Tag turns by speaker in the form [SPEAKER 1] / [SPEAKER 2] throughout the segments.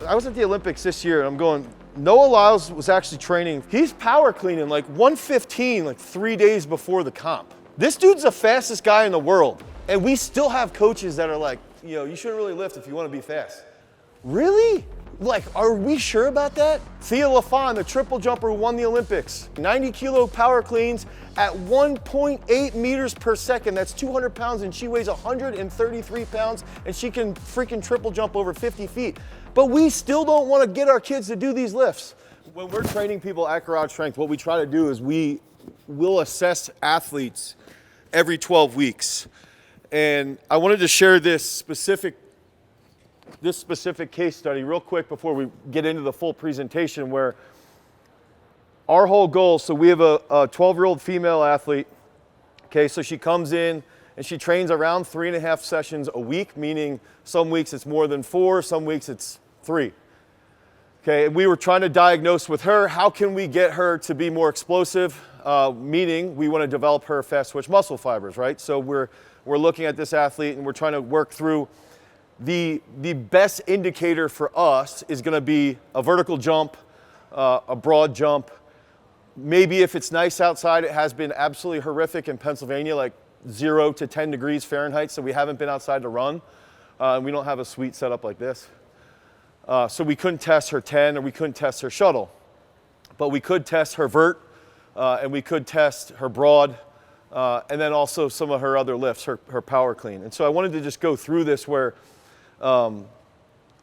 [SPEAKER 1] I was at the Olympics this year and I'm going, Noah Lyles was actually training. He's power cleaning like 115 like 3 days before the comp. This dude's the fastest guy in the world. And we still have coaches that are like, you know, you shouldn't really lift if you want to be fast. Really? Like, are we sure about that? Thea LaFawn, the triple jumper who won the Olympics, 90 kilo power cleans at 1.8 meters per second. That's 200 pounds and she weighs 133 pounds and she can freaking triple jump over 50 feet. But we still don't want to get our kids to do these lifts. When we're training people at Garage Strength, what we try to do is we will assess athletes every 12 weeks. And I wanted to share this specific case study real quick before we get into the full presentation, where our whole goal, so we have a 12-year-old female athlete, okay, so she comes in and she trains around 3.5 sessions a week, meaning some weeks it's more than 4, some weeks it's 3. Okay, and we were trying to diagnose with her, how can we get her to be more explosive, meaning we want to develop her fast twitch muscle fibers, right? So we're looking at this athlete and we're trying to work through the best indicator for us is going to be a vertical jump, a broad jump. Maybe if it's nice outside, it has been absolutely horrific in Pennsylvania, like 0 to 10 degrees Fahrenheit, so we haven't been outside to run. We don't have a suite set up like this. So we couldn't test her 10 or we couldn't test her shuttle. But we could test her vert and we could test her broad and then also some of her other lifts, her power clean. And so I wanted to just go through this where, and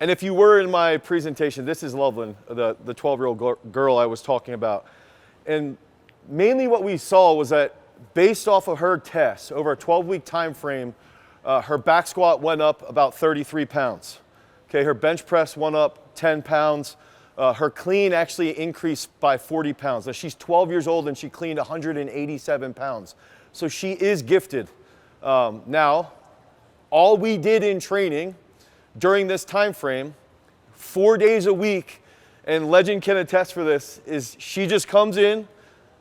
[SPEAKER 1] if you were in my presentation, this is Loveland, the 12-year-old girl I was talking about. And mainly what we saw was that based off of her tests over a 12-week time frame, her back squat went up about 33 pounds. Okay, her bench press went up 10 pounds. Her clean actually increased by 40 pounds. Now, she's 12 years old and she cleaned 187 pounds. So she is gifted. Now, all we did in training during this time frame, 4 days a week, and Legend can attest for this, is she just comes in,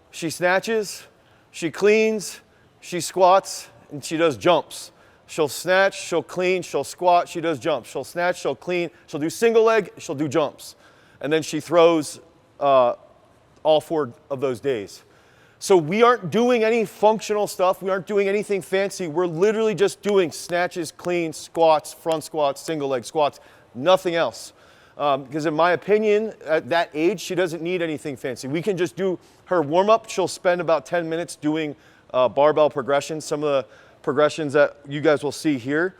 [SPEAKER 1] she snatches, she cleans, she squats, and she does jumps. She'll snatch, she'll clean, she'll squat, she does jumps. She'll snatch, she'll clean, she'll do single leg, she'll do jumps. And then she throws all 4 of those days. So we aren't doing any functional stuff. We aren't doing anything fancy. We're literally just doing snatches, cleans, squats, front squats, single leg squats, nothing else. Because in my opinion, at that age, she doesn't need anything fancy. We can just do her warm-up. She'll spend about 10 minutes doing barbell progressions, some of the progressions that you guys will see here.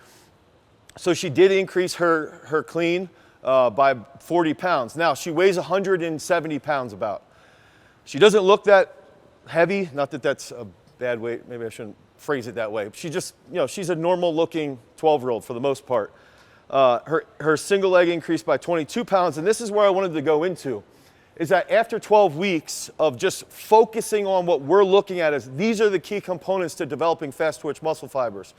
[SPEAKER 1] So she did increase her clean by 40 pounds. Now, she weighs 170 pounds about. She doesn't look that heavy, not that that's a bad weight, maybe I shouldn't phrase it that way. She just, you know, she's a normal looking 12-year-old for the most part. Her single leg increased by 22 pounds, and this is where I wanted to go into, is that after 12 weeks of just focusing on what we're looking at as these are the key components to developing fast twitch muscle fibers.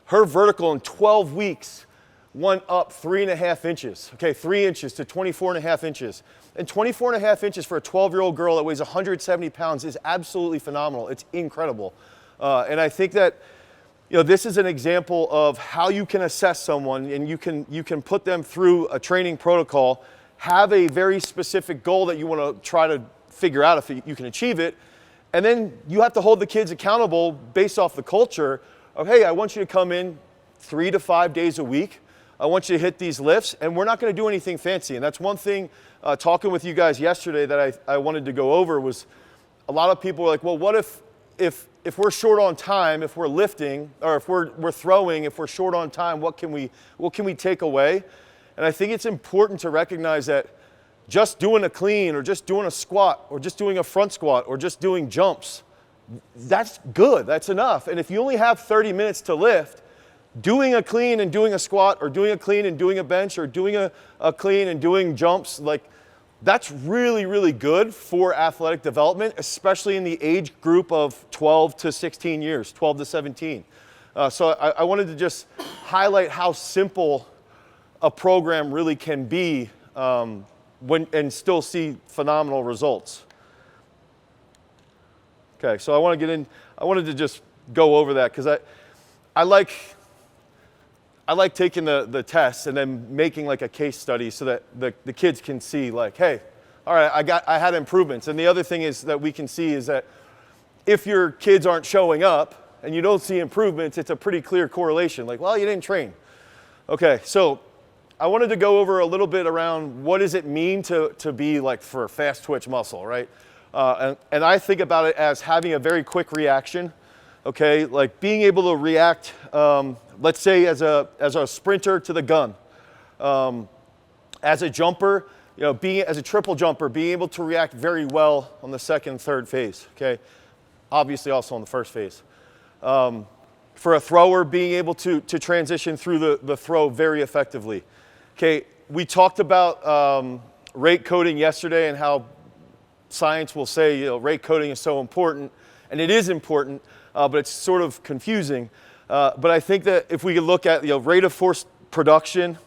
[SPEAKER 1] Her vertical in 12 weeks went up 3.5 inches, okay, 3 inches to 24.5 inches. And 24.5 inches for a 12-year-old girl that weighs 170 pounds is absolutely phenomenal. It's incredible. And I think that, you know, this is an example of how you can assess someone and you can put them through a training protocol, have a very specific goal that you want to try to figure out if you can achieve it, and then you have to hold the kids accountable based off the culture of, hey, I want you to come in 3 to 5 days a week. I want you to hit these lifts, and we're not going to do anything fancy. And that's one thing, talking with you guys yesterday that I wanted to go over was a lot of people were like, well, what if we're short on time, if we're lifting, or if we're throwing, if we're short on time, what can we take away? And I think it's important to recognize that just doing a clean or just doing a squat or just doing a front squat or just doing jumps, that's good, that's enough. And if you only have 30 minutes to lift, doing a clean and doing a squat or doing a clean and doing a bench or doing a clean and doing jumps, like that's really, really good for athletic development, especially in the age group of 12 to 16 years, 12 to 17. So I wanted to just highlight how simple a program really can be and still see phenomenal results. Okay, so I wanted to just go over that because I like taking the tests and then making like a case study so that the kids can see like, hey, all right, I had improvements. And the other thing is that we can see is that if your kids aren't showing up and you don't see improvements, it's a pretty clear correlation. Like, well, you didn't train. Okay, so I wanted to go over a little bit around what does it mean to be like for fast twitch muscle, right? And I think about it as having a very quick reaction, okay? Like being able to react, let's say as a sprinter to the gun. As a jumper, you know, as a triple jumper, being able to react very well on the second, third phase, okay? Obviously also on the first phase. For a thrower, being able to transition through the throw very effectively. Okay, we talked about rate coding yesterday and how science will say, you know, rate coding is so important, and it is important, but it's sort of confusing. But I think that if we could look at, you know, rate of force production,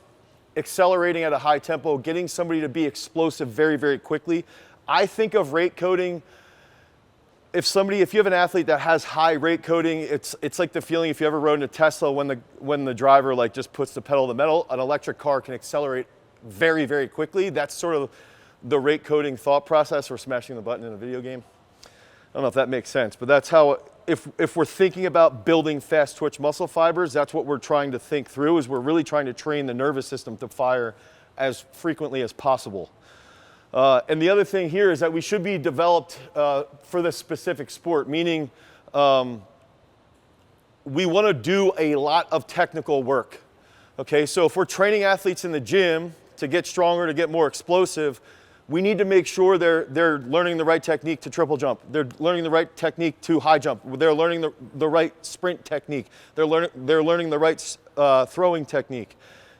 [SPEAKER 1] accelerating at a high tempo, getting somebody to be explosive very, very quickly, I think of rate coding. If you have an athlete that has high rate coding, it's like the feeling if you ever rode in a Tesla when the driver like just puts the pedal to the metal. An electric car can accelerate very, very quickly. That's sort of the rate coding thought process, or smashing the button in a video game. I don't know if that makes sense, but that's how, if we're thinking about building fast twitch muscle fibers, that's what we're trying to think through, is we're really trying to train the nervous system to fire as frequently as possible. And the other thing here is that we should be developed for this specific sport, meaning we want to do a lot of technical work. Okay, so if we're training athletes in the gym to get stronger, to get more explosive, we need to make sure they're learning the right technique to triple jump. They're learning the right technique to high jump. They're learning the right sprint technique. They're learning the right throwing technique,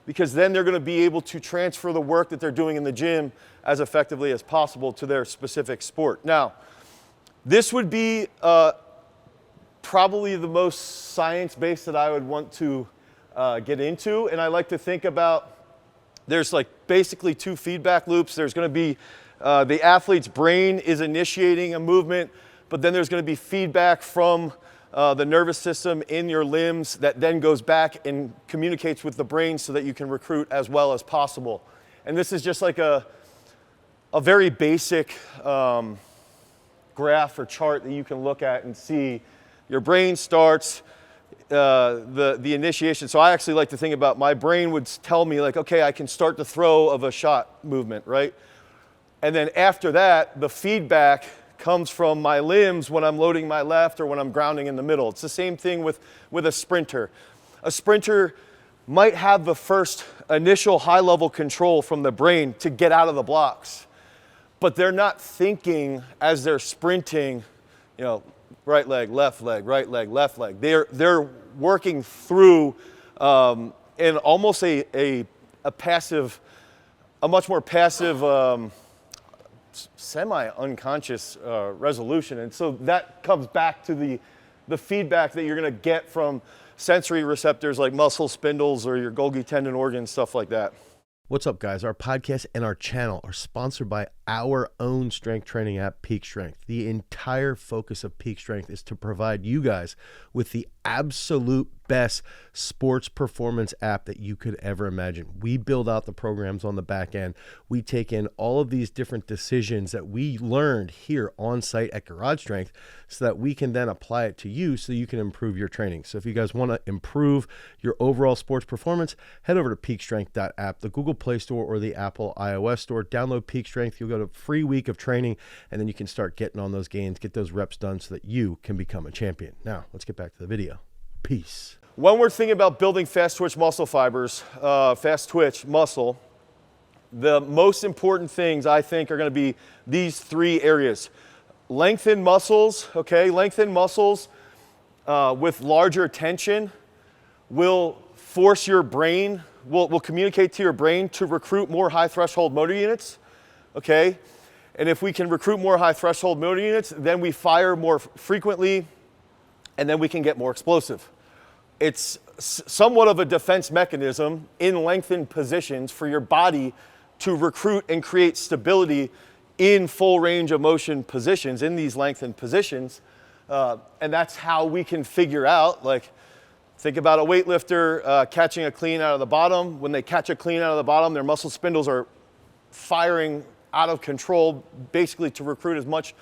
[SPEAKER 1] because then they're going to be able to transfer the work that they're doing in the gym as effectively as possible to their specific sport. Now, this would be probably the most science-based that I would want to get into, and I like to think about, there's like basically two feedback loops. There's going to be the athlete's brain is initiating a movement, but then there's going to be feedback from the nervous system in your limbs that then goes back and communicates with the brain so that you can recruit as well as possible. And this is just like a very basic graph or chart that you can look at and see your brain starts the initiation. So I actually like to think about, my brain would tell me like, okay, I can start the throw of a shot movement, right? And then after that, the feedback comes from my limbs when I'm loading my left or when I'm grounding in the middle. It's the same thing with a sprinter. A sprinter might have the first initial high-level control from the brain to get out of the blocks, but they're not thinking as they're sprinting, you know, right leg, left leg, right leg, left leg. They're working through in almost a passive, a much more passive, semi-unconscious resolution. And so that comes back to the feedback that you're going to get from sensory receptors like muscle spindles or your Golgi tendon organs, stuff like that.
[SPEAKER 2] What's up, guys? Our podcast and our channel are sponsored by our own strength training app, Peak Strength. The entire focus of Peak Strength is to provide you guys with the absolute best sports performance app that you could ever imagine. We build out the programs on the back end. We take in all of these different decisions that we learned here on site at Garage Strength so that we can then apply it to you so you can improve your training. So if you guys want to improve your overall sports performance, head over to peakstrength.app, the Google Play Store or the Apple iOS Store. Download Peak Strength. You'll get a free week of training, and then you can start getting on those gains, get those reps done so that you can become a champion. Now, let's get back to the video. Peace.
[SPEAKER 1] When we're thinking about building fast twitch muscle fibers, fast twitch muscle, the most important things I think are going to be these three areas. Lengthen muscles, okay? Lengthen muscles with larger tension will force your brain, will communicate to your brain to recruit more high threshold motor units, okay? And if we can recruit more high threshold motor units, then we fire more frequently, and then we can get more explosive. It's somewhat of a defense mechanism in lengthened positions for your body to recruit and create stability in full range of motion positions, in these lengthened positions. And that's how we can figure out, like, Think about a weightlifter catching a clean out of the bottom. When they catch a clean out of the bottom, their muscle spindles are firing out of control, basically to recruit as much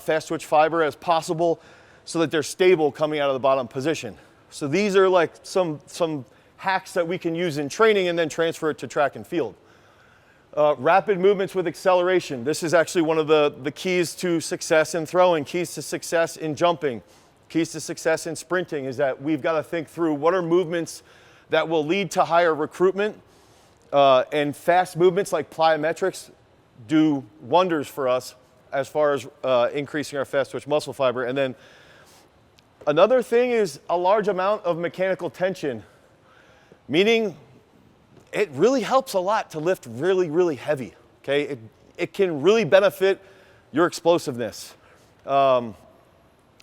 [SPEAKER 1] fast twitch fiber as possible so that they're stable coming out of the bottom position. So these are like some hacks that we can use in training and then transfer it to track and field. Rapid movements with acceleration. This is actually one of the keys to success in throwing, keys to success in jumping, keys to success in sprinting, is that we've got to think through what are movements that will lead to higher recruitment, and fast movements like plyometrics do wonders for us as far as increasing our fast twitch muscle fiber. And then another thing is a large amount of mechanical tension, meaning it really helps a lot to lift really, really heavy, okay? It can really benefit your explosiveness.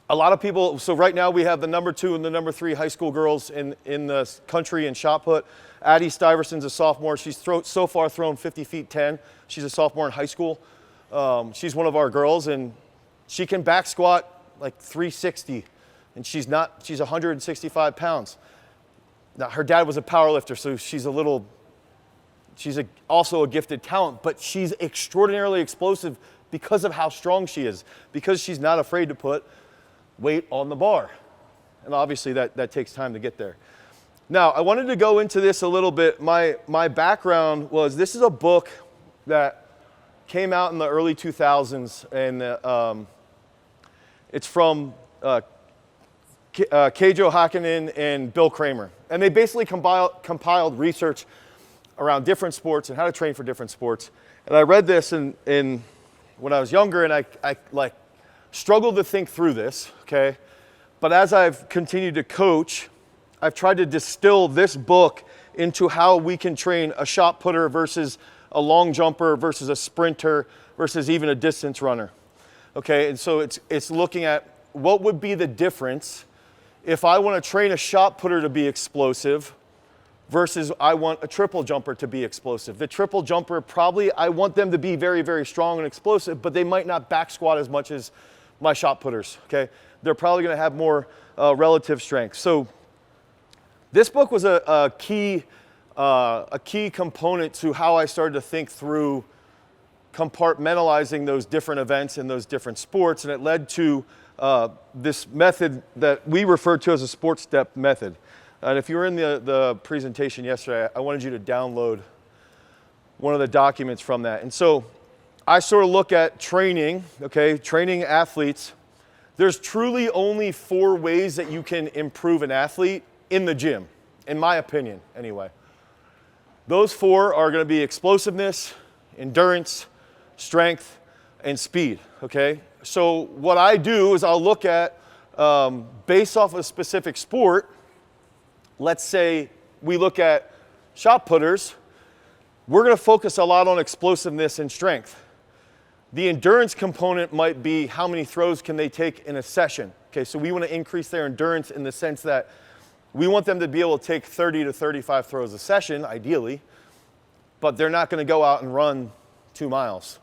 [SPEAKER 1] A lot of people, so right now we have the number 2 and the number 3 high school girls in the country in shot put. Addie Stiverson's a sophomore. She's so far thrown 50 feet 10. She's a sophomore in high school. She's one of our girls, and she can back squat like 360, and she's 165 pounds. Now, her dad was a power lifter, so she's also a gifted talent, but she's extraordinarily explosive because of how strong she is, because she's not afraid to put weight on the bar. And obviously that takes time to get there. Now, I wanted to go into this a little bit. My background was, this is a book that came out in the early 2000s, and it's from Keijo Hakkinen and Bill Kramer. And they basically compiled research around different sports and how to train for different sports. And I read this when I was younger, and I like struggled to think through this, okay? But as I've continued to coach, I've tried to distill this book into how we can train a shot putter versus a long jumper versus a sprinter versus even a distance runner, okay? And so it's looking at what would be the difference if I want to train a shot putter to be explosive versus I want a triple jumper to be explosive. The triple jumper, probably I want them to be very, very strong and explosive, but they might not back squat as much as my shot putters, okay? They're probably gonna have more relative strength. So this book was a key component to how I started to think through compartmentalizing those different events in those different sports, and it led to this method that we refer to as a sports step method. And if you were in the presentation yesterday, I wanted you to download one of the documents from that. And so I sort of look at training, okay, training athletes. There's truly only 4 ways that you can improve an athlete in the gym, in my opinion, anyway. Those 4 are going to be explosiveness, endurance, strength, and speed, okay? So what I do is I'll look at, based off a specific sport, let's say we look at shot putters, we're going to focus a lot on explosiveness and strength. The endurance component might be how many throws can they take in a session. Okay, so we want to increase their endurance in the sense that we want them to be able to take 30 to 35 throws a session, ideally, but they're not going to go out and run 2 miles,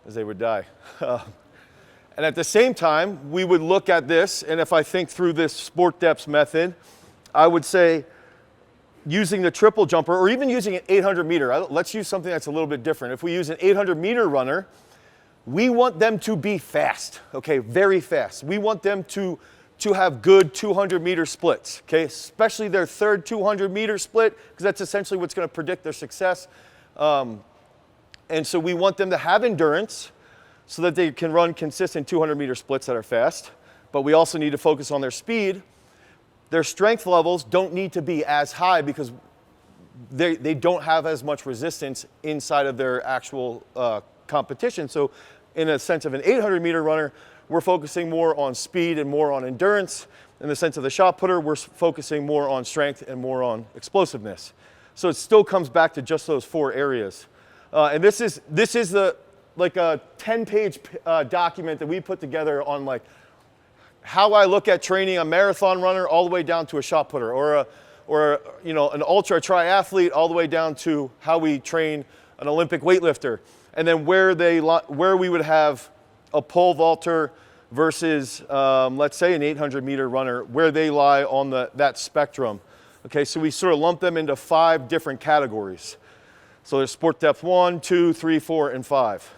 [SPEAKER 1] as they would die. And at the same time, we would look at this, and if I think through this sport depth method, I would say using the triple jumper, or even using an 800 meter. Let's use something that's a little bit different. If we use an 800 meter runner, we want them to be fast, okay, very fast. We want them to have good 200 meter splits, okay, especially their third 200 meter split, because that's essentially what's going to predict their success. And so we want them to have endurance so that they can run consistent 200 meter splits that are fast, but we also need to focus on their speed. Their strength levels don't need to be as high because they don't have as much resistance inside of their actual competition. So in a sense of an 800 meter runner, we're focusing more on speed and more on endurance. In the sense of the shot putter, we're focusing more on strength and more on explosiveness. So it still comes back to just those 4 areas. And this is like a 10-page document that we put together on like how I look at training a marathon runner all the way down to a shot putter, or you know, an ultra triathlete all the way down to how we train an Olympic weightlifter, and then where we would have a pole vaulter, versus, let's say, an 800-meter runner, where they lie on that spectrum. Okay, so we sort of lump them into 5 different categories. So there's sport depth 1, 2, 3, 4, and 5.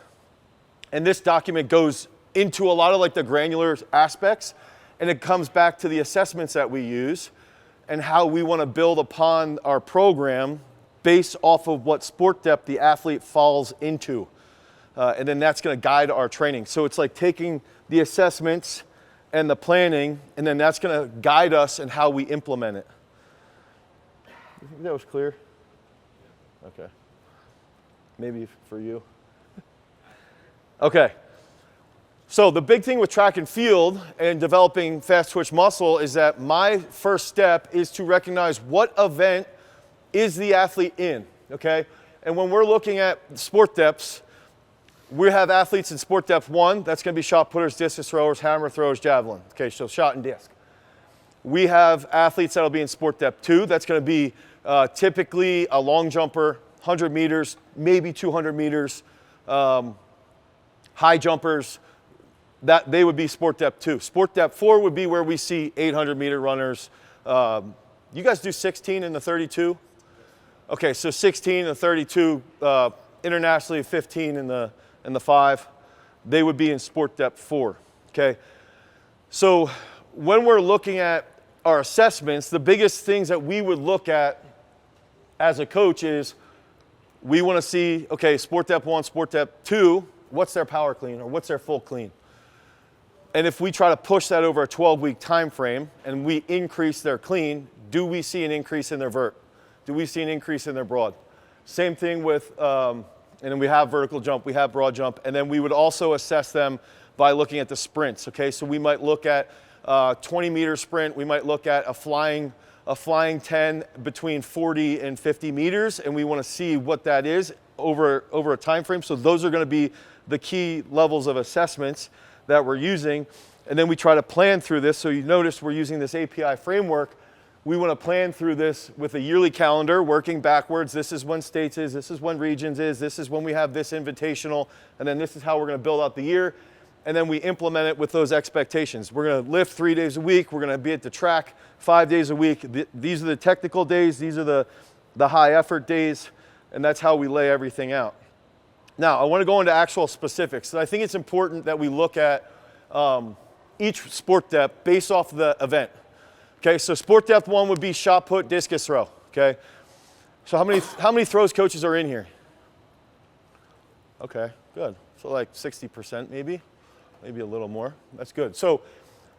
[SPEAKER 1] And this document goes into a lot of like the granular aspects, and it comes back to the assessments that we use and how we want to build upon our program based off of what sport depth the athlete falls into. And then that's going to guide our training. So it's like taking the assessments and the planning, and then that's going to guide us in how we implement it. You think that was clear? Okay. Maybe for you. Okay. So the big thing with track and field and developing fast twitch muscle is that my first step is to recognize what event is the athlete in, okay? And when we're looking at sport depths, we have athletes in sport depth 1, that's going to be shot putters, discus throwers, hammer throwers, javelin. Okay, so shot and disc. We have athletes that'll be in sport depth 2, that's going to be typically a long jumper, 100 meters, maybe 200 meters, high jumpers, that they would be sport depth 2. Sport depth 4 would be where we see 800-meter runners. You guys do 16 in the 32? Okay, so 16 in the 32, internationally 15 in the 5. They would be in sport depth 4, okay? So when we're looking at our assessments, the biggest things that we would look at as a coach is we want to see, okay, sport depth 1, sport depth 2, what's their power clean or what's their full clean? And if we try to push that over a 12-week time frame and we increase their clean, do we see an increase in their vert? Do we see an increase in their broad? Same thing with, and then we have vertical jump, we have broad jump, and then we would also assess them by looking at the sprints, okay? So we might look at 20-meter sprint, we might look at a flying 10 between 40 and 50 meters, and we want to see what that is over a time frame. So those are going to be the key levels of assessments that we're using. And then we try to plan through this. So you notice we're using this API framework. We want to plan through this with a yearly calendar, working backwards. This is when states is, this is when regions is, this is when we have this invitational, and then this is how we're going to build out the year. And then we implement it with those expectations. We're going to lift 3 days a week. We're going to be at the track 5 days a week. These are the technical days. These are the high effort days. And that's how we lay everything out. Now, I want to go into actual specifics. So I think it's important that we look at each sport depth based off the event. Okay, so sport depth 1 would be shot put, discus throw. Okay, so how many throws coaches are in here? Okay, good. So like 60% maybe a little more. That's good. So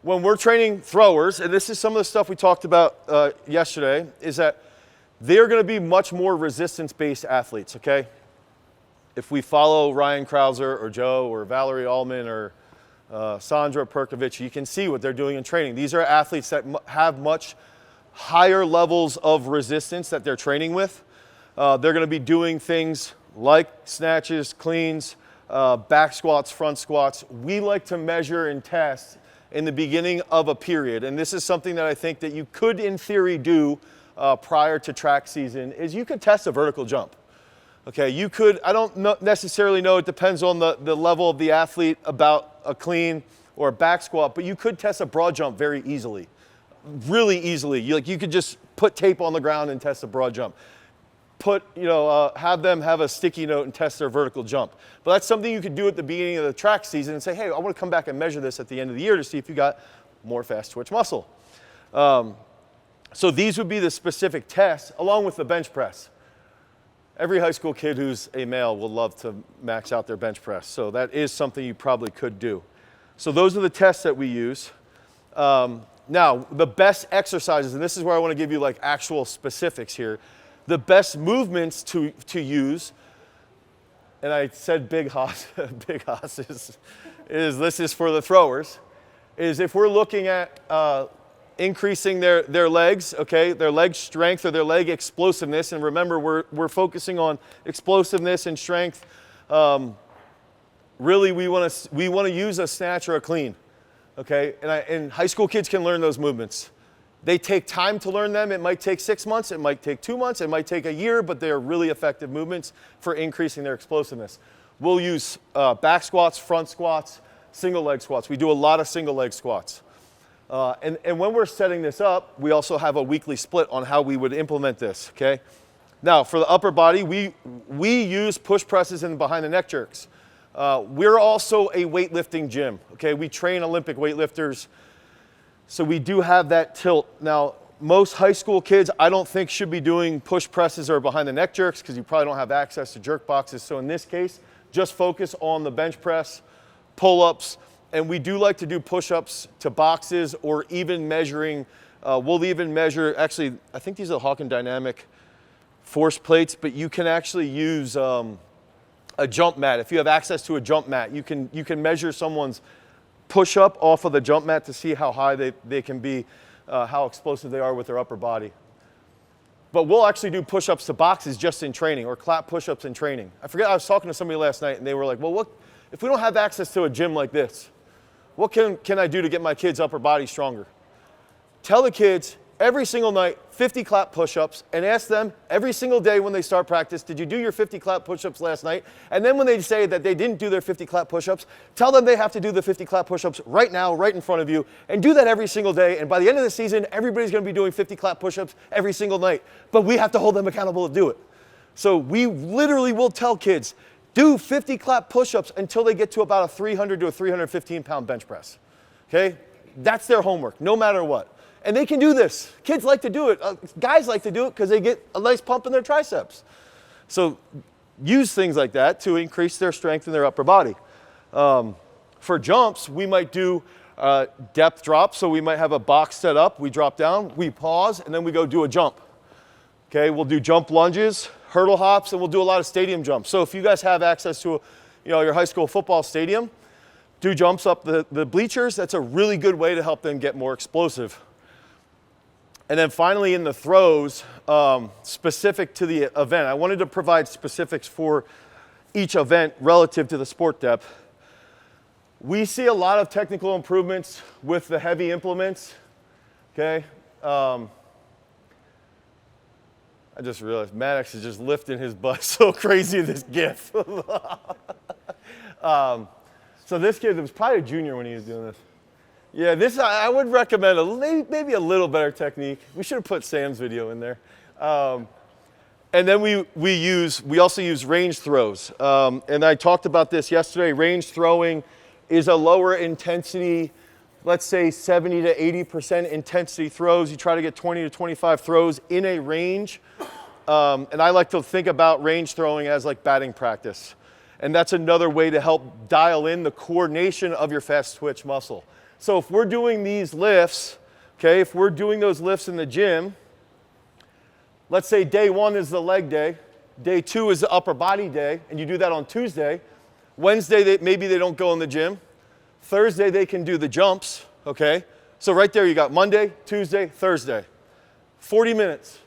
[SPEAKER 1] when we're training throwers, and this is some of the stuff we talked about yesterday, is that they're going to be much more resistance-based athletes. Okay. If we follow Ryan Krauser or Joe or Valerie Allman or Sandra Perkovich, you can see what they're doing in training. These are athletes that have much higher levels of resistance that they're training with. They're going to be doing things like snatches, cleans, back squats, front squats. We like to measure and test in the beginning of a period. And this is something that I think that you could, in theory, do prior to track season, is you could test a vertical jump. Okay, you could, I don't necessarily know, it depends on the level of the athlete about a clean or a back squat, but you could test a broad jump very easily, really easily. You could just put tape on the ground and test a broad jump. Have them have a sticky note and test their vertical jump. But that's something you could do at the beginning of the track season and say, hey, I want to come back and measure this at the end of the year to see if you got more fast twitch muscle. So these would be the specific tests along with the bench press. Every high school kid who's a male will love to max out their bench press. So that is something you probably could do. So those are the tests that we use. Now, the best exercises, and this is where I want to give you like actual specifics here. The best movements to use, and I said big hoss, big hoss is this is for the throwers, is if we're looking at increasing their legs, okay, their leg strength or their leg explosiveness, and remember we're focusing on explosiveness and strength. Really, we want to use a snatch or a clean, okay, and high school kids can learn those movements. They take time to learn them. It might take 6 months, it might take 2 months, it might take a year, but they are really effective movements for increasing their explosiveness. We'll use back squats, front squats, single leg squats. We do a lot of single leg squats. And when we're setting this up, we also have a weekly split on how we would implement this, okay? Now, for the upper body, we use push presses and behind the neck jerks. We're also a weightlifting gym, okay? We train Olympic weightlifters, so we do have that tilt. Now, most high school kids, I don't think should be doing push presses or behind the neck jerks because you probably don't have access to jerk boxes. So in this case, just focus on the bench press, pull-ups, and we do like to do push-ups to boxes or even measuring. We'll even measure, actually, I think these are Hawken Dynamic force plates, but you can actually use a jump mat. If you have access to a jump mat, you can measure someone's push-up off of the jump mat to see how high they can be, how explosive they are with their upper body. But we'll actually do push-ups to boxes just in training, or clap push-ups in training. I forget, I was talking to somebody last night and they were like, well, what if we don't have access to a gym like this? What can I do to get my kids' upper body stronger? Tell the kids every single night 50 clap push-ups, and ask them every single day when they start practice, did you do your 50 clap push-ups last night? And then when they say that they didn't do their 50 clap push-ups, tell them they have to do the 50 clap push-ups right now, right in front of you, and do that every single day. And by the end of the season, everybody's going to be doing 50 clap push-ups every single night. But we have to hold them accountable to do it. So we literally will tell kids, do 50 clap push-ups until they get to about a 300 to a 315 pound bench press. Okay? That's their homework, no matter what. And they can do this. Kids like to do it. Guys like to do it because they get a nice pump in their triceps. So use things like that to increase their strength in their upper body. For jumps, we might do depth drops. So we might have a box set up. We drop down, we pause, and then we go do a jump. Okay, we'll do jump lunges, hurdle hops, and we'll do a lot of stadium jumps. So if you guys have access to your high school football stadium, do jumps up the bleachers. That's a really good way to help them get more explosive. And then finally in the throws, specific to the event, I wanted to provide specifics for each event relative to the sport depth. We see a lot of technical improvements with the heavy implements, okay? I just realized Maddox is just lifting his butt so crazy in this GIF. So this kid was probably a junior when he was doing this. Yeah, this I would recommend maybe a little better technique. We should have put Sam's video in there. And then we also use range throws. And I talked about this yesterday. Range throwing is a lower intensity, let's say 70 to 80% intensity throws. You try to get 20 to 25 throws in a range. And I like to think about range throwing as like batting practice. And that's another way to help dial in the coordination of your fast twitch muscle. So if we're doing these lifts, okay, if we're doing those lifts in the gym, let's say day 1 is the leg day, day 2 is the upper body day, and you do that on Tuesday. Wednesday, maybe they don't go in the gym. Thursday, they can do the jumps, okay? So right there, you got Monday, Tuesday, Thursday. 40 minutes.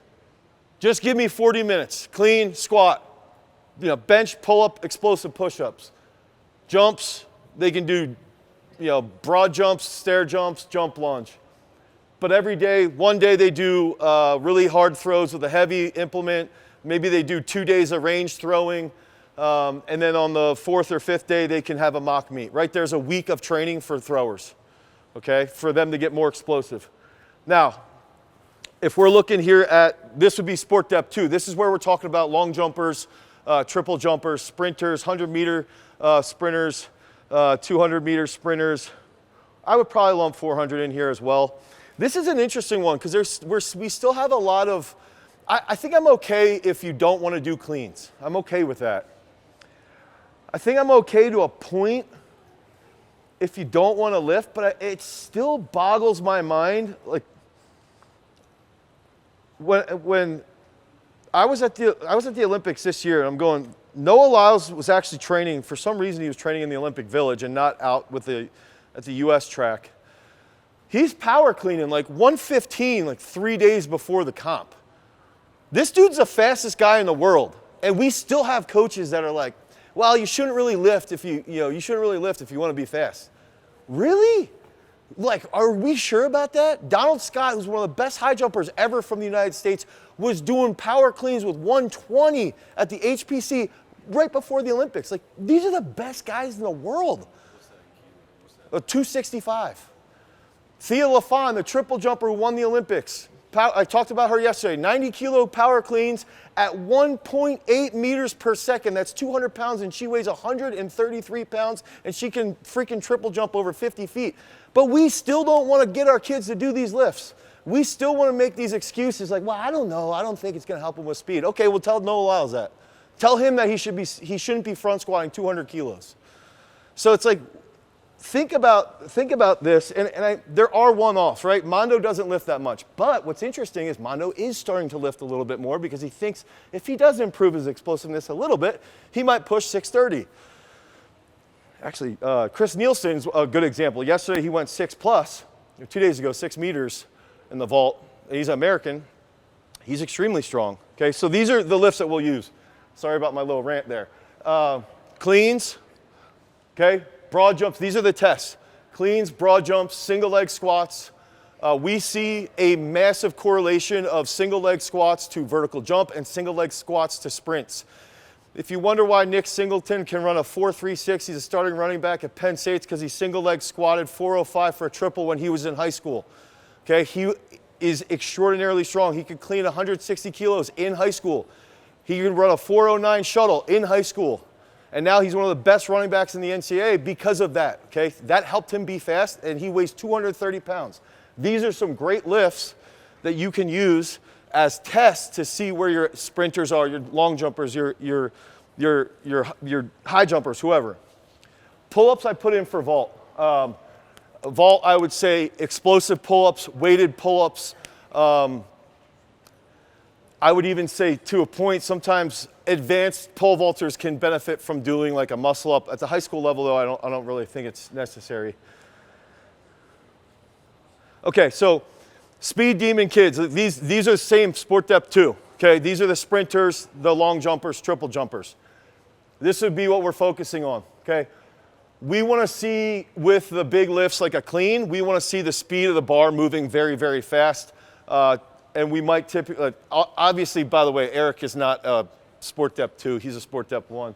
[SPEAKER 1] Just give me 40 minutes. Clean, squat, bench, pull-up, explosive push-ups. Jumps, they can do broad jumps, stair jumps, jump lunge. But every day, one day they do really hard throws with a heavy implement. Maybe they do 2 days of range throwing. And then on the 4th or 5th day, they can have a mock meet. Right there's a week of training for throwers, okay, for them to get more explosive. Now, if we're looking here at, this would be sport depth 2. This is where we're talking about long jumpers, triple jumpers, sprinters, 100-meter sprinters, 200-meter sprinters. I would probably lump 400 in here as well. This is an interesting one because we still have a lot of, I think I'm okay if you don't want to do cleans. I'm okay with that. I think I'm okay to a point if you don't want to lift, but it still boggles my mind. Like when I was at the Olympics this year, and I'm going, Noah Lyles was actually training, for some reason he was training in the Olympic Village and not out at the US track. He's power cleaning like 115 like 3 days before the comp. This dude's the fastest guy in the world. And we still have coaches that are like, well, you shouldn't really lift if you shouldn't really lift if you want to be fast. Really? Like, are we sure about that? Donald Scott, who's one of the best high jumpers ever from the United States, was doing power cleans with 120 at the HPC right before the Olympics. Like, these are the best guys in the world. a 265. Thea LaFawn, the triple jumper who won the Olympics. I talked about her yesterday. 90 kilo power cleans at 1.8 meters per second. That's 200 pounds, and she weighs 133 pounds, and she can freaking triple jump over 50 feet. But we still don't want to get our kids to do these lifts. We still want to make these excuses like, well, I don't know. I don't think it's going to help him with speed. Okay, well, tell Noah Lyles that. Tell him that he shouldn't be front squatting 200 kilos. So it's like, think about this, and there are one-offs, right? Mondo doesn't lift that much, but what's interesting is Mondo is starting to lift a little bit more because he thinks if he does improve his explosiveness a little bit, he might push 630. Actually, Chris Nielsen's a good example. Yesterday he went 6+, 2 days ago, 6 meters in the vault. He's American. He's extremely strong. Okay, so these are the lifts that we'll use. Sorry about my little rant there. Cleans, okay? Broad jumps, these are the tests. Cleans, broad jumps, single leg squats. We see a massive correlation of single leg squats to vertical jump and single leg squats to sprints. If you wonder why Nick Singleton can run a 4.36, he's a starting running back at Penn State, because he single leg squatted 405 for a triple when he was in high school. Okay, he is extraordinarily strong. He could clean 160 kilos in high school. He could run a 409 shuttle in high school. And now he's one of the best running backs in the NCAA because of that, okay? That helped him be fast, and he weighs 230 pounds. These are some great lifts that you can use as tests to see where your sprinters are, your long jumpers, your high jumpers, whoever. Pull-ups I put in for vault. Vault, I would say explosive pull-ups, weighted pull-ups. I would even say, to a point, sometimes advanced pole vaulters can benefit from doing like a muscle up. At the high school level, though, I don't really think it's necessary. Okay, so speed demon kids. These are the same sport depth too. Okay, these are the sprinters, the long jumpers, triple jumpers. This would be what we're focusing on. Okay, we want to see with the big lifts like a clean. We want to see the speed of the bar moving very, very fast. And we might typically, obviously, by the way, Eric is not a sport depth 2. He's a sport depth 1.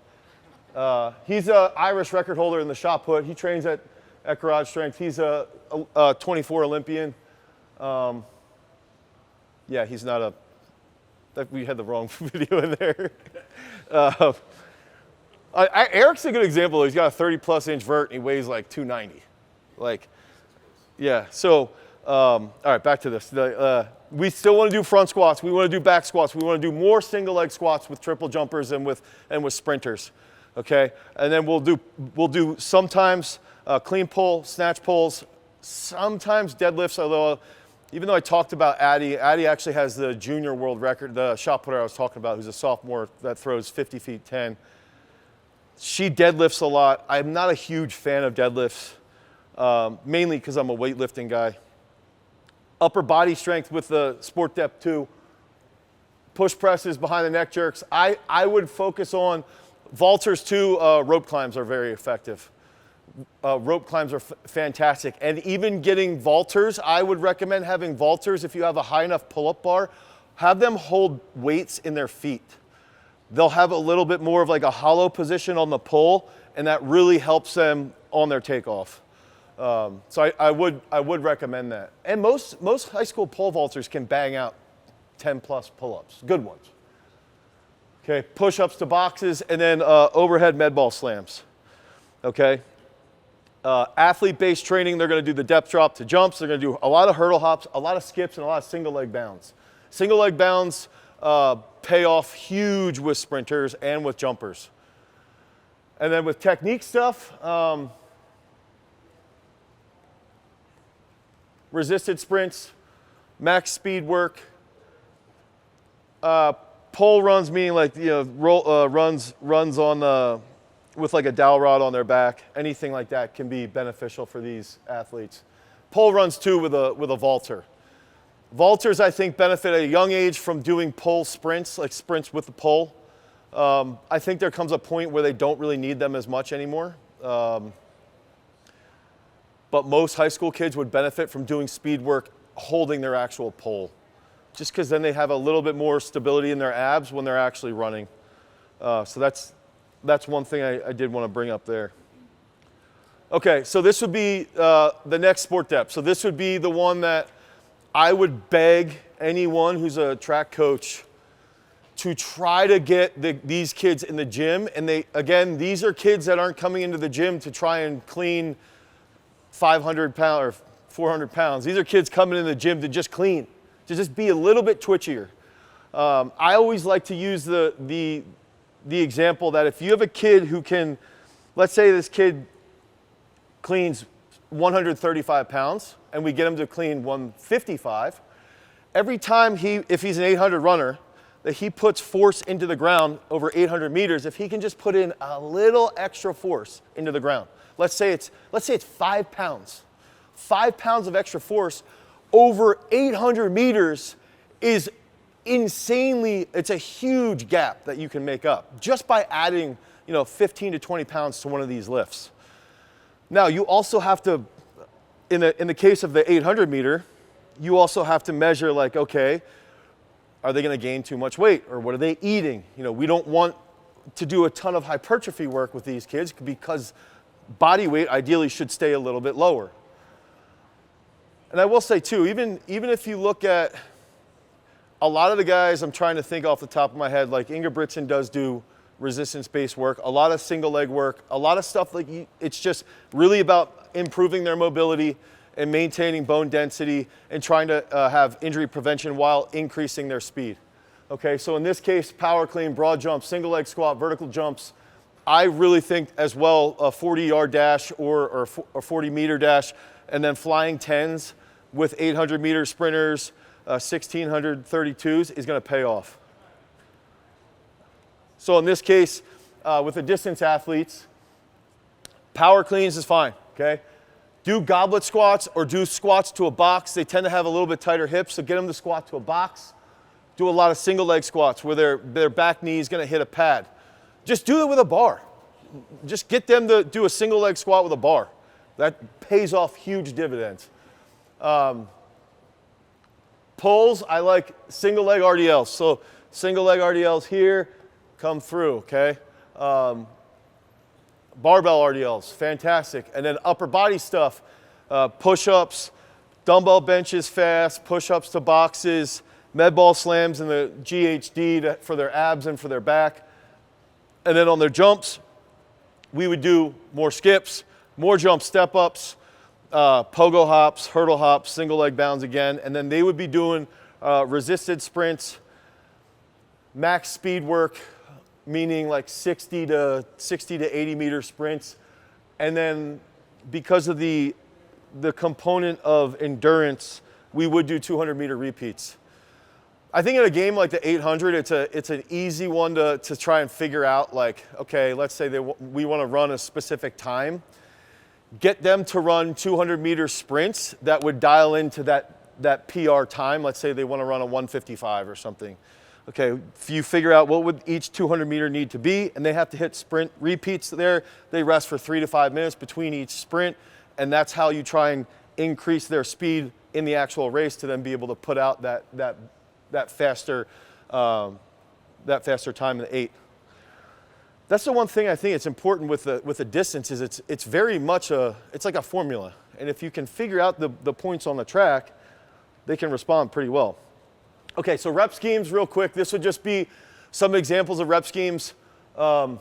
[SPEAKER 1] He's an Irish record holder in the shot put. He trains at Garage Strength. He's a 24 Olympian. Yeah, he's not we had the wrong video in there. Eric's a good example. He's got a 30+ inch vert and he weighs like 290. Like, yeah, so, all right, back to this. We still want to do front squats. We want to do back squats. We want to do more single leg squats with triple jumpers and with sprinters, okay? And then we'll do sometimes clean pull, snatch pulls, sometimes deadlifts. Although, even though I talked about Addie actually has the junior world record. The shot putter I was talking about, who's a sophomore that throws 50 feet 10. She deadlifts a lot. I'm not a huge fan of deadlifts, mainly because I'm a weightlifting guy. Upper body strength with the sport depth 2. Push presses, behind the neck jerks. I would focus on vaulters too. Rope climbs are very effective. Rope climbs are fantastic. And even getting vaulters, I would recommend having vaulters if you have a high enough pull-up bar. Have them hold weights in their feet. They'll have a little bit more of like a hollow position on the pull, and that really helps them on their takeoff. So I would recommend that. And most high school pole vaulters can bang out 10+ pull-ups, good ones. Okay, push-ups to boxes, and then overhead med ball slams. Okay. Athlete-based training, they're going to do the depth drop to jumps. They're going to do a lot of hurdle hops, a lot of skips, and a lot of single leg bounds. Single leg bounds pay off huge with sprinters and with jumpers. And then with technique stuff, resisted sprints, max speed work, pole runs, meaning like, you know, runs on with like a dowel rod on their back. Anything like that can be beneficial for these athletes. Pole runs too with a vaulter. Vaulters, I think, benefit at a young age from doing pole sprints, like sprints with the pole. I think there comes a point where they don't really need them as much anymore. But most high school kids would benefit from doing speed work holding their actual pole, just because then they have a little bit more stability in their abs when they're actually running. So that's one thing I did want to bring up there. Okay, so this would be the next sport depth. So this would be the one that I would beg anyone who's a track coach to try to get these kids in the gym. And these are kids that aren't coming into the gym to try and clean 500 pounds or 400 pounds. These are kids coming in the gym to just clean, to just be a little bit twitchier. I always like to use the example that if you have a kid who can, let's say this kid cleans 135 pounds and we get him to clean 155, every time if he's an 800 runner, that he puts force into the ground over 800 meters, if he can just put in a little extra force into the ground, let's say it's 5 pounds. 5 pounds of extra force over 800 meters is insanely, it's a huge gap that you can make up just by adding, 15 to 20 pounds to one of these lifts. Now, you also have to, in the case of the 800 meter, you also have to measure like, okay, are they going to gain too much weight or what are they eating? We don't want to do a ton of hypertrophy work with these kids because body weight ideally should stay a little bit lower. And I will say too, even if you look at a lot of the guys, I'm trying to think off the top of my head, like Ingebrigtsen does do resistance-based work, a lot of single leg work, a lot of stuff like it's just really about improving their mobility and maintaining bone density and trying to have injury prevention while increasing their speed. Okay, so in this case, power clean, broad jump, single leg squat, vertical jumps. I really think as well a 40-yard dash or a 40-meter dash and then flying 10s with 800-meter sprinters, 1632s is going to pay off. So in this case, with the distance athletes, power cleans is fine, okay? Do goblet squats or do squats to a box. They tend to have a little bit tighter hips, so get them to squat to a box. Do a lot of single leg squats where their back knee is going to hit a pad. Just do it with a bar. Just get them to do a single leg squat with a bar. That pays off huge dividends. Pulls, I like single leg RDLs. So single leg RDLs here, come through, okay? Barbell RDLs, fantastic. And then upper body stuff, push-ups, dumbbell benches fast, push-ups to boxes, med ball slams in the GHD for their abs and for their back. And then on their jumps, we would do more skips, more jump step-ups, pogo hops, hurdle hops, single leg bounds again. And then they would be doing resisted sprints, max speed work, meaning like 60 to 80 meter sprints. And then because of the component of endurance, we would do 200 meter repeats. I think in a game like the 800, it's an easy one to try and figure out, like, okay, let's say we want to run a specific time. Get them to run 200 meter sprints that would dial into that PR time. Let's say they want to run a 155 or something. Okay, if you figure out what would each 200 meter need to be, and they have to hit sprint repeats there, they rest for 3 to 5 minutes between each sprint, and that's how you try and increase their speed in the actual race to then be able to put out that faster time in the 8. That's the one thing I think it's important with the distance is it's very much it's like a formula, and if you can figure out the points on the track, they can respond pretty well. Okay, so rep schemes real quick. This would just be some examples of rep schemes. For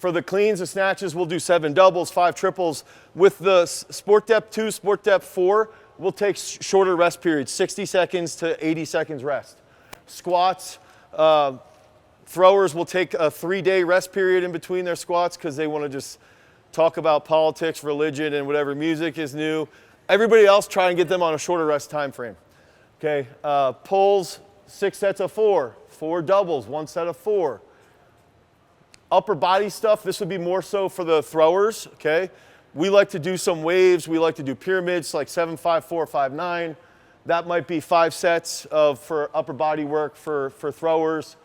[SPEAKER 1] the cleans and snatches, we'll do 7 doubles, 5 triples. With the sport depth 2, sport depth 4, we'll take shorter rest periods, 60 seconds to 80 seconds rest. Squats, throwers will take a 3-day rest period in between their squats because they want to just talk about politics, religion, and whatever music is new. Everybody else, try and get them on a shorter rest time frame. Okay, pulls, 6 sets of 4, 4 doubles, 1 set of 4. Upper body stuff, this would be more so for the throwers, okay? We like to do some waves, we like to do pyramids like 7, 5, 4, 5, 9. That might be 5 sets for upper body work for throwers.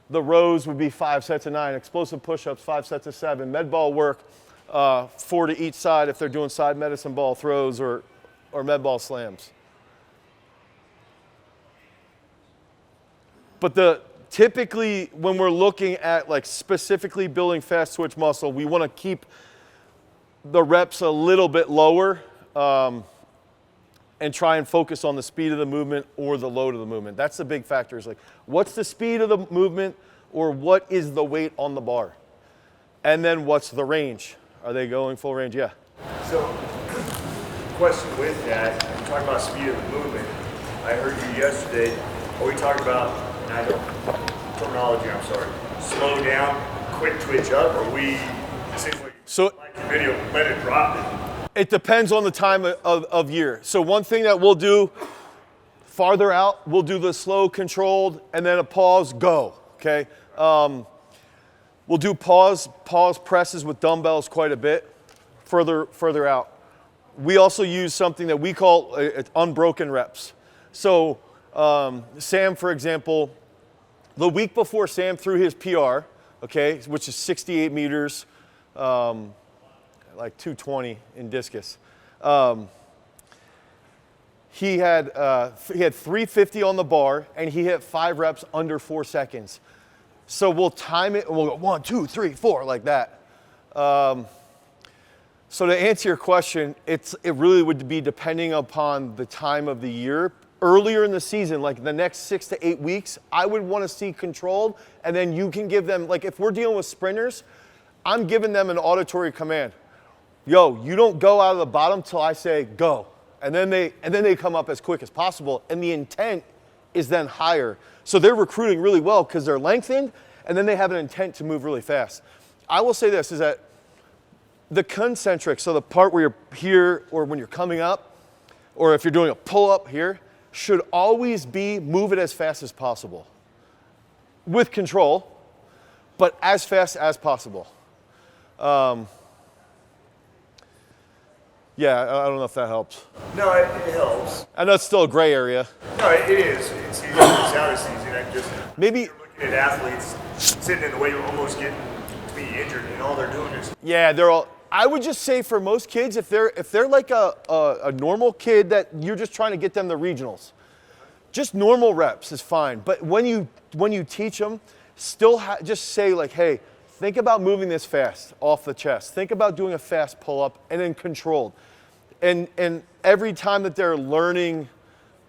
[SPEAKER 1] The rows would be 5 sets of 9. Explosive push-ups, 5 sets of 7. Med ball work, 4 to each side if they're doing side medicine ball throws or med ball slams. But typically when we're looking at like specifically building fast twitch muscle, we want to keep the reps a little bit lower and try and focus on the speed of the movement or the load of the movement. That's the big factor, is like, what's the speed of the movement or what is the weight on the bar? And then what's the range? Are they going full range? Yeah.
[SPEAKER 3] So, question with that, you talk about speed of the movement. I heard you yesterday, we talked about, and I don't, terminology, I'm sorry, slow down, quick twitch up, or we, it seems like,
[SPEAKER 1] So,
[SPEAKER 3] like the video, let it drop it.
[SPEAKER 1] it depends on the time of year. So one thing that we'll do farther out, we'll do the slow controlled and then a pause, go, okay? We'll do pause presses with dumbbells quite a bit further out. We also use something that we call unbroken reps. So Sam, for example, the week before Sam threw his PR, okay, which is 68 meters, like 220 in discus. He had 350 on the bar and he hit 5 reps under 4 seconds. So we'll time it and we'll go 1, 2, 3, 4 like that. So to answer your question, it really would be depending upon the time of the year. Earlier in the season, like the next 6 to 8 weeks, I would want to see controlled, and then you can give them, like if we're dealing with sprinters, I'm giving them an auditory command. Yo, you don't go out of the bottom till I say go. And then they come up as quick as possible, and the intent is then higher. So they're recruiting really well because they're lengthened, and then they have an intent to move really fast. I will say this, is that the concentric, so the part where you're here or when you're coming up, or if you're doing a pull-up here, should always be move it as fast as possible. With control, but as fast as possible. Yeah, I don't know if that helps.
[SPEAKER 3] No, it helps.
[SPEAKER 1] I know it's still a gray area.
[SPEAKER 3] No, it is. It's easy. It's out of season. I just,
[SPEAKER 1] Maybe,
[SPEAKER 3] you're looking at athletes sitting in the way, almost getting to be injured, and all they're doing is.
[SPEAKER 1] yeah, they're all, I would just say for most kids, if they're like a normal kid that you're just trying to get them the regionals, just normal reps is fine. But when you teach them, still just say like, hey, think about moving this fast off the chest. Think about doing a fast pull-up and then controlled. And every time that they're learning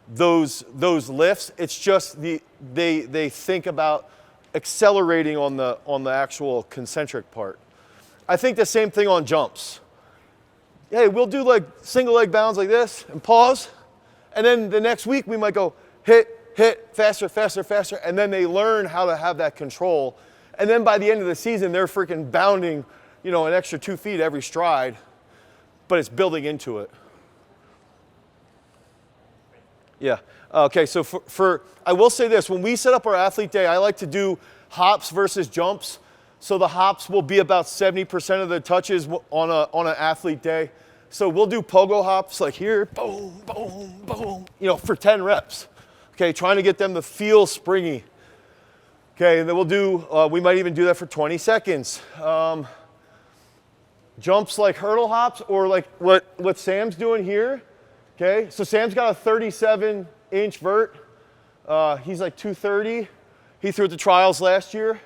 [SPEAKER 1] those lifts, it's just they think about accelerating on the actual concentric part. I think the same thing on jumps. Hey, we'll do like single leg bounds like this and pause. And then the next week we might go hit, faster, faster, faster. And then they learn how to have that control. And then by the end of the season, they're freaking bounding, an extra 2 feet every stride, but it's building into it. Yeah. Okay, so I will say this, when we set up our athlete day, I like to do hops versus jumps. So the hops will be about 70% of the touches on an athlete day. So we'll do pogo hops like here, boom, boom, boom, for 10 reps. Okay, trying to get them to feel springy. Okay, and then we'll do, we might even do that for 20 seconds. Jumps like hurdle hops or like what Sam's doing here. Okay, so Sam's got a 37-inch vert. He's like 230. He threw at the trials last year.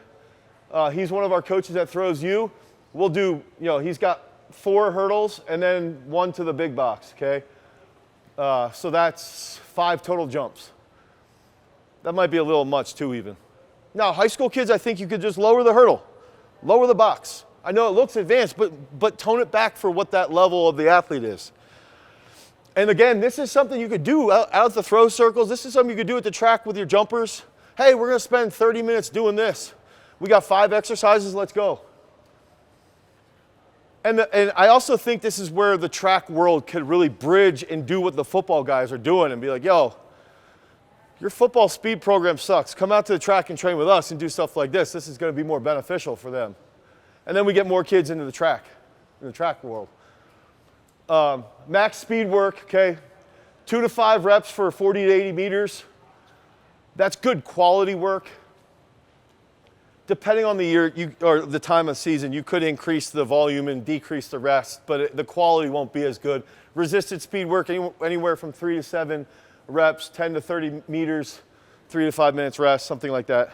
[SPEAKER 1] He's one of our coaches that throws you. We'll do, he's got 4 hurdles and then 1 to the big box, okay? So that's 5 total jumps. That might be a little much too even. Now, high school kids, I think you could just lower the hurdle, lower the box. I know it looks advanced, but tone it back for what that level of the athlete is. And again, this is something you could do out at the throw circles. This is something you could do at the track with your jumpers. Hey, we're gonna spend 30 minutes doing this. We got 5 exercises, let's go. And I also think this is where the track world could really bridge and do what the football guys are doing and be like, yo, your football speed program sucks. Come out to the track and train with us and do stuff like this. This is gonna be more beneficial for them. And then we get more kids into the track world. Max speed work, okay? 2 to 5 reps for 40 to 80 meters. That's good quality work. Depending on the year or the time of season, you could increase the volume and decrease the rest, but the quality won't be as good. Resisted speed work, anywhere from 3 to 7 reps, 10 to 30 meters, 3 to 5 minutes rest, something like that.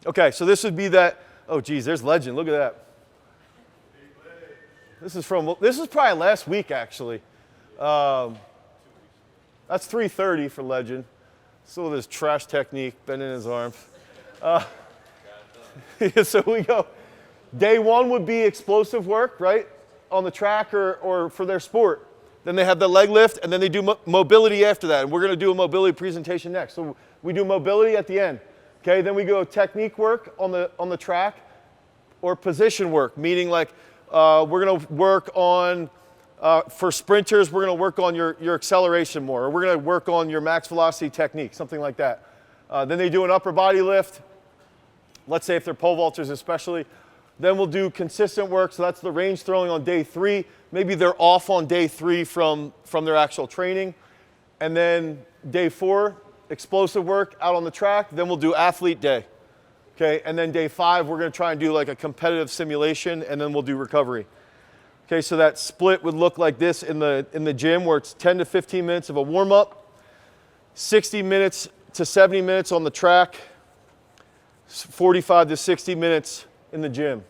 [SPEAKER 1] Okay, so this would be that. Oh, geez, there's legend. Look at that. This is probably last week, actually. That's 330 for Legend. Still with his trash technique, bending his arms. So we go. Day one would be explosive work, right? On the track or for their sport. Then they have the leg lift, and then they do mobility after that. And we're going to do a mobility presentation next. So we do mobility at the end. Okay, then we go technique work on the track or position work, meaning like we're going to work on, for sprinters, we're going to work on your acceleration more, or we're going to work on your max velocity technique, something like that. Then they do an upper body lift, let's say if they're pole vaulters especially. Then we'll do consistent work, so that's the range throwing on day 3. Maybe they're off on day 3 from their actual training. And then day 4, explosive work out on the track. Then we'll do athlete day. Okay, and then day 5, we're going to try and do like a competitive simulation, and then we'll do recovery. Okay, so that split would look like this in the gym, where it's 10 to 15 minutes of a warm-up, 60 minutes to 70 minutes on the track, 45 to 60 minutes in the gym.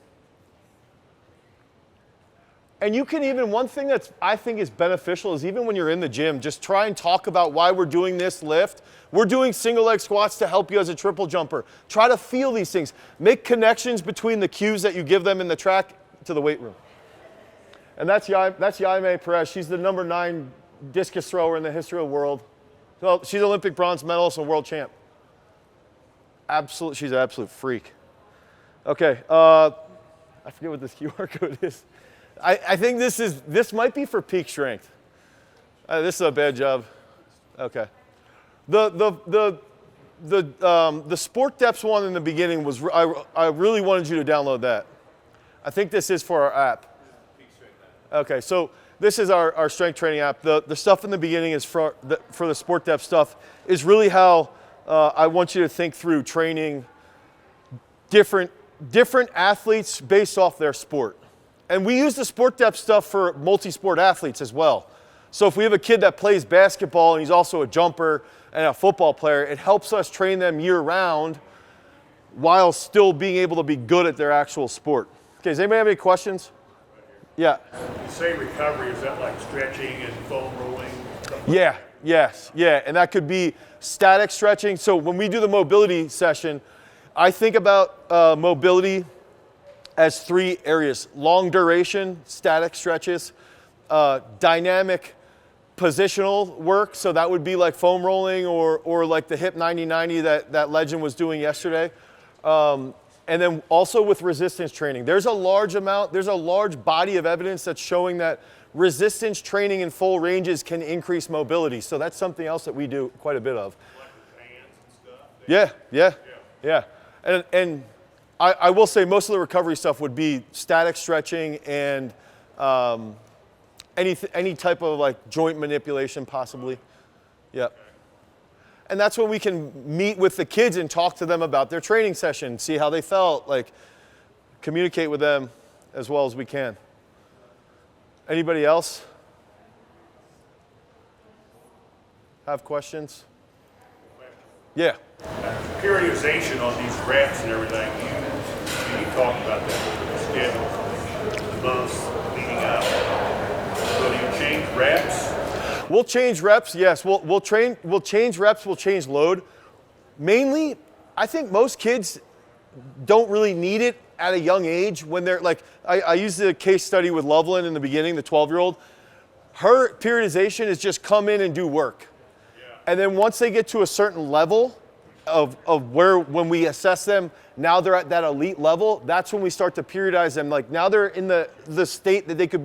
[SPEAKER 1] And you can even, one thing that's I think is beneficial is even when you're in the gym, just try and talk about why we're doing this lift. We're doing single leg squats to help you as a triple jumper. Try to feel these things. Make connections between the cues that you give them in the track to the weight room. And that's Jaime Perez. She's the number 9 discus thrower in the history of the world. So she's Olympic bronze medalist and world champ. She's an absolute freak. Okay, I forget what this QR code is. I think this might be for peak strength. This is a bad job. Okay. The sport depths one in the beginning was I really wanted you to download that. I think this is for our app. Okay, so this is our strength training app. The stuff in the beginning is for the sport depth stuff is really how I want you to think through training different athletes based off their sport. And we use the sport depth stuff for multi-sport athletes as well. So if we have a kid that plays basketball and he's also a jumper and a football player, it helps us train them year-round while still being able to be good at their actual sport. Okay, does anybody have any questions? Yeah.
[SPEAKER 3] You say recovery, is that like stretching and foam rolling?
[SPEAKER 1] Yeah, yes, yeah. And that could be static stretching. So when we do the mobility session, I think about mobility as 3 areas: long duration, static stretches, dynamic positional work. So that would be like foam rolling or like the hip 90-90 that Legend was doing yesterday. And then also with resistance training. There's a large body of evidence that's showing that resistance training in full ranges can increase mobility. So that's something else that we do quite a bit of.
[SPEAKER 3] Like with hands and stuff?
[SPEAKER 1] Yeah. And I will say most of the recovery stuff would be static stretching and any type of like joint manipulation possibly. Yeah. And that's when we can meet with the kids and talk to them about their training session, see how they felt, like communicate with them as well as we can. Anybody else have questions? Yeah.
[SPEAKER 3] Periodization on these reps and everything, you talk about that with the schedule, months leading up. So do you change reps?
[SPEAKER 1] We'll change reps, yes. We'll change reps, we'll change load. Mainly, I think most kids don't really need it at a young age when they're like, I used the case study with Loveland in the beginning, the 12-year-old. Her periodization is just come in and do work. Yeah. And then once they get to a certain level of where, when we assess them, now they're at that elite level, that's when we start to periodize them. Like now they're in the state that they could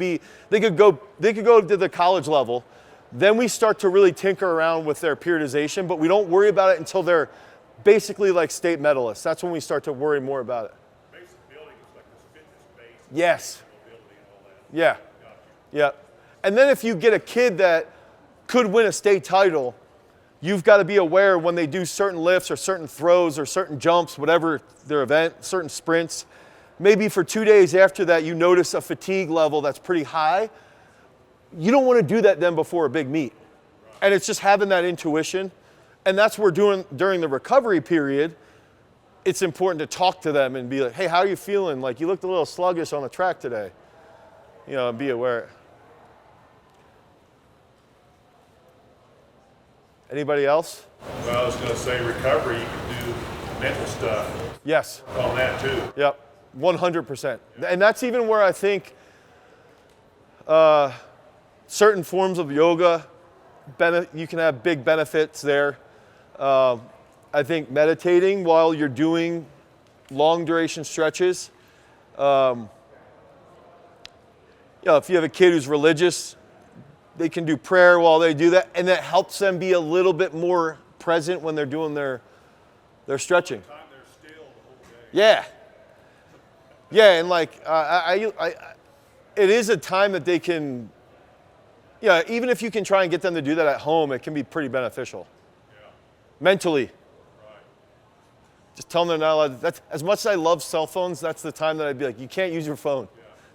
[SPEAKER 1] go to the college level. Then we start to really tinker around with their periodization, but we don't worry about it until they're basically like state medalists. That's when we start to worry more about it.
[SPEAKER 3] Basic building is like this fitness base.
[SPEAKER 1] Yes.
[SPEAKER 3] Mobility and all that.
[SPEAKER 1] Yeah. Yeah. And then if you get a kid that could win a state title, you've got to be aware when they do certain lifts or certain throws or certain jumps, whatever their event, certain sprints, maybe for 2 days after that you notice a fatigue level that's pretty high. You don't want to do that then before a big meet. And it's just having that intuition. And that's what we're doing during the recovery period. It's important to talk to them and be like, hey, how are you feeling? Like, you looked a little sluggish on the track today. be aware. Anybody else?
[SPEAKER 4] Well, I was going to say recovery, you can do mental stuff
[SPEAKER 1] Yes.
[SPEAKER 4] on that too.
[SPEAKER 1] Yep. 100%. And that's even where I think certain forms of yoga, you can have big benefits there. I think meditating while you're doing long duration stretches. If you have a kid who's religious, they can do prayer while they do that, and that helps them be a little bit more present when they're doing their stretching. Yeah. Yeah, and like it is a time that they can, even if you can try and get them to do that at home, it can be pretty beneficial.
[SPEAKER 4] Yeah.
[SPEAKER 1] Mentally.
[SPEAKER 4] Right.
[SPEAKER 1] Just tell them they're not allowed. That's, as much as I love cell phones, that's the time that I'd be like, you can't use your phone.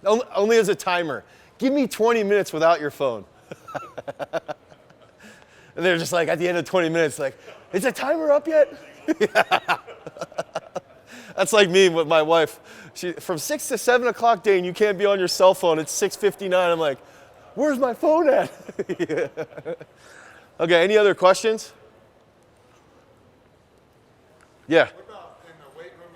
[SPEAKER 1] Yeah. Only as a timer. Give me 20 minutes without your phone. And they're just like, at the end of 20 minutes, like, is the timer up yet? That's like me with my wife. From 6 to 7 o'clock, Dane, you can't be on your cell phone. It's 6:59. I'm like, where's my phone at? Yeah. Okay, any other questions? Yeah.
[SPEAKER 5] What about in the weight room,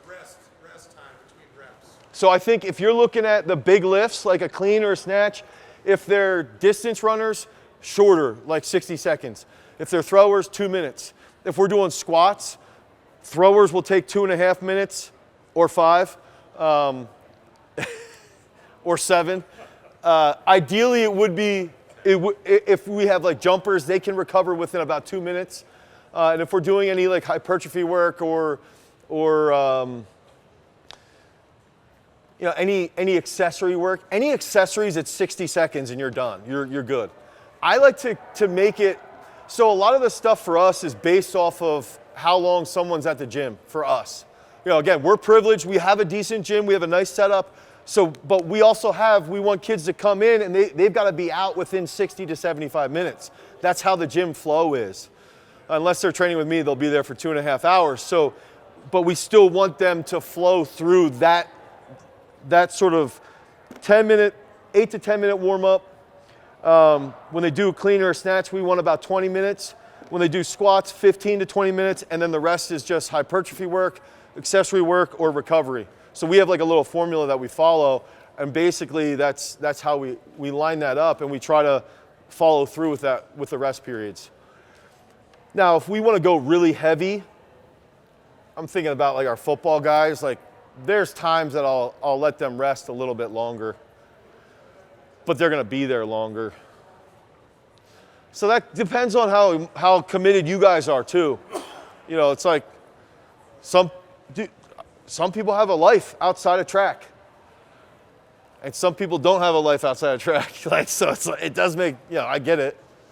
[SPEAKER 5] rest time between reps?
[SPEAKER 1] So I think if you're looking at the big lifts, like a clean or a snatch, if they're distance runners, shorter, like 60 seconds. If they're throwers, 2 minutes. If we're doing squats, throwers will take 2.5 minutes or 5 or 7. Ideally, it would be, if we have like jumpers, they can recover within about 2 minutes. And if we're doing any like hypertrophy work or any accessory work, any accessories at 60 seconds and you're done. You're good. I like to make it so a lot of the stuff for us is based off of how long someone's at the gym for us. Again, we're privileged. We have a decent gym. We have a nice setup. But we also we want kids to come in and they've got to be out within 60 to 75 minutes. That's how the gym flow is. Unless they're training with me, they'll be there for 2.5 hours. But we still want them to flow through that sort of 8 to 10 minute warm up. When they do a clean or a snatch, we want about 20 minutes. When they do squats, 15 to 20 minutes, and then the rest is just hypertrophy work, accessory work, or recovery. So we have like a little formula that we follow, and basically that's how we line that up, and we try to follow through with that with the rest periods. Now, if we want to go really heavy, I'm thinking about like our football guys. Like, there's times that I'll let them rest a little bit longer, but they're going to be there longer. So that depends on how committed you guys are too. It's like some people have a life outside of track, and some people don't have a life outside of track. So it does make, I get it.